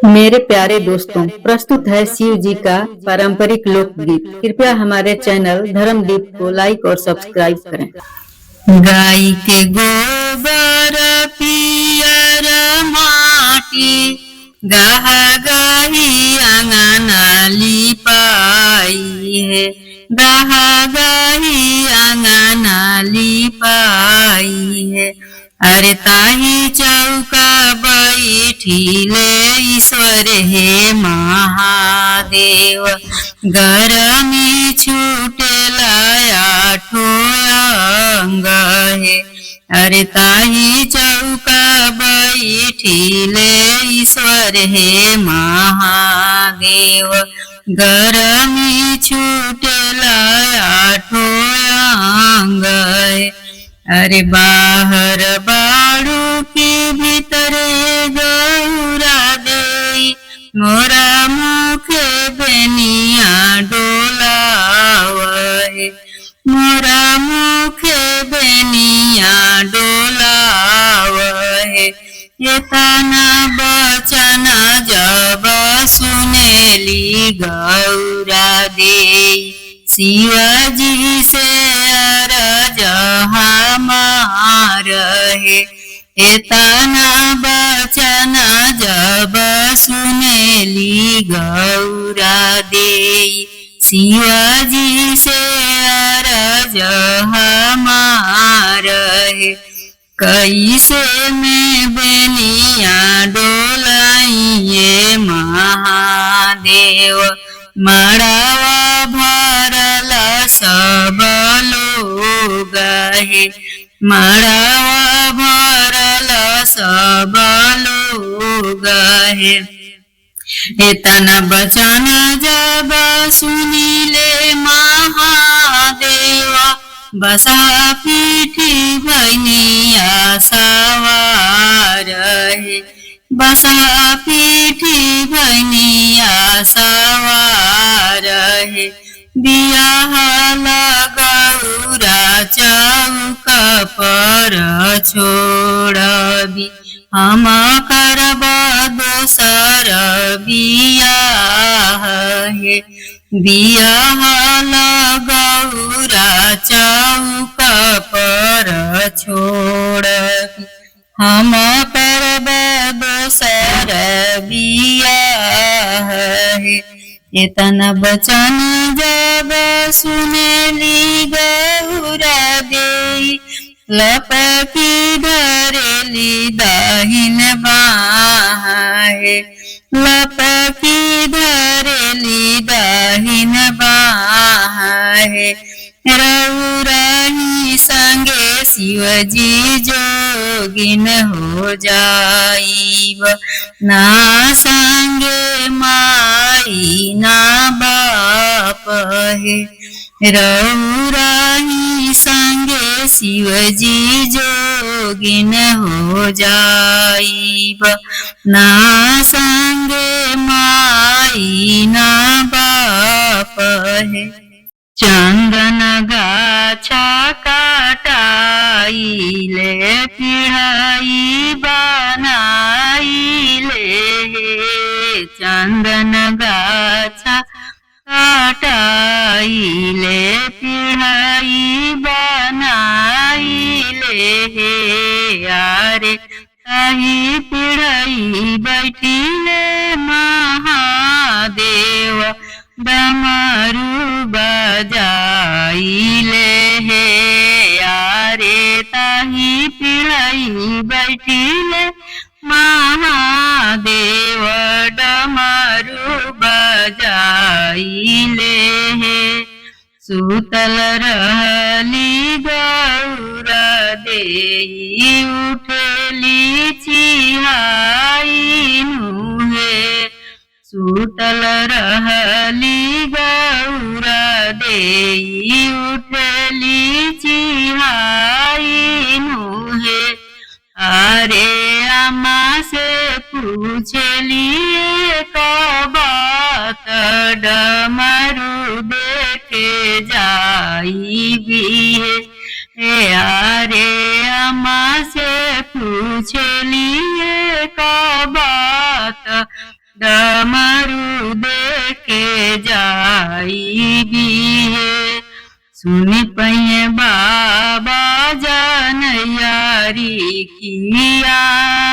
मेरे प्यारे दोस्तों, प्रस्तुत है शिव जी का पारंपरिक लोकगीत। कृपया हमारे चैनल धर्मदीप को लाइक और सब्सक्राइब करें। गाय के गोबर पियर माटी गाह गाही आंगन लिपाई है। गाह गाही आंगन लिपाई है। अरे ताही चौका बैठिले ईश्वर हे महादेव। गरमी छूटेला आठो अंग हे। अरे ताही चौका बैठिले ईश्वर हे महादेव। गरमी छूटेला आठो अंग हे। अरे बाहर बाड़ू की भीतर गौरा दे मोरा मुखे बेनिया डोलावे। मोरा मुखे बेनिया डोलावे। ये ताना बचन जब सुनेली गौरा दे शिवजी से अरज हमार है। एतना बचन जब सुनेली गौरा दे शिवजी से अरज हमार है। कैसे में बेनिया डोलाइए महादेव। मड़ावा भरल सब लोग है। मड़ावा भरल सब लोग है। एतना बचन जब सुनिले महादेव बसा पीठी भैनिया सवार है। बसा पीठी भैनिया सवार है। बियाह गौरा चौक पर छोड़बी हम करब दोसर बियाह है। बियाह गौरा चौक पर छोड़बी हम करब दोसर बियाह है। एतना बचन जब सुनेली गौरा दे लपकी धरेली दाहिन बाह है। लपकी धरेली दाहिन बाह है। रउराही संगे शिवजी जोगिन हो जाइब। ना संगे माई ना बाप है। रउराही संगे शिवजी जोगिन हो जाइब। ना संगे माई ना बाप है। चंदन गाछा काटाइले पिढ़ाई बनाइले हे। चंदन गाछा काटाइले पिढ़ाई बनाइले हे। आरे ताही पिढ़ाई बैठिले महादेव डमरू बजाइले हे। आरे ताही पिढ़ाई बैठिले महादेव डमरू बजाइले हे। सुतल रहली गौरा देई उठली चिहाई नुहे। सुतल रहली गौरा देई उठली चिहाई नुहे। अरे अम्मा से पूछलिए बात डमरू देखे जाई भी है। अरे अम्मा से पूछलिए बात डमरू देखे जाई भी है। सुन पै बाबा जनयारी किया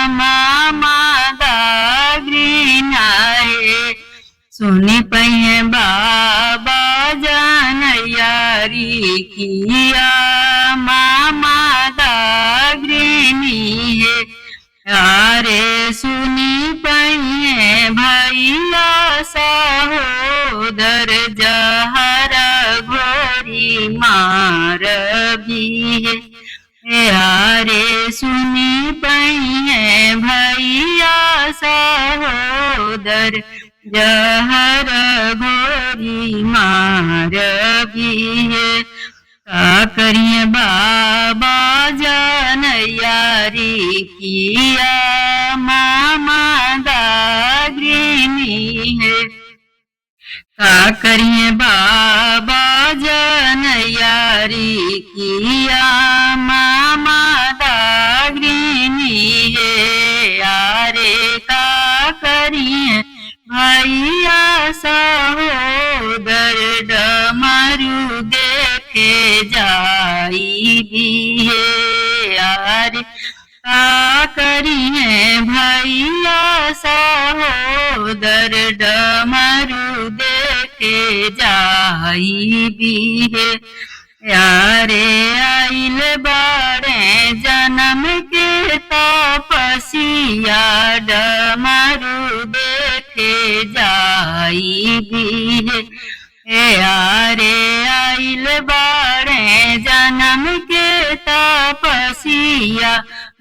मामा दागरी नाहे। सुन पै बाबा जनयारी किया मामा दागरी है। अरे सुनी पै भैया सहोदर जहर घोरी मार भी है। अरे सुनी पै भैया सहोदर जहर घोरी मार भी है। का करिए बाबा जनयारी किया मामा दागरी है। का करिए बाबा जनयारी किया मामा दागरी है। यारे का करिए भैया सहोदर डमरू देखे जाई भी है। यार का करिए भैया सहोदर डमरू देखे जाई भी है। यारे आइल बाड़े जन्म के तपसिया डमरू देखे जाई भी है। यारे आइल बाड़े जन्म के तपसिया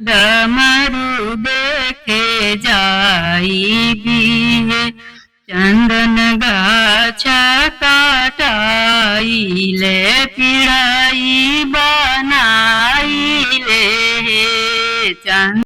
डमरू देखे जाई भी है। चंदन गाछ काटाई ले पिड़ाई बनाई ले।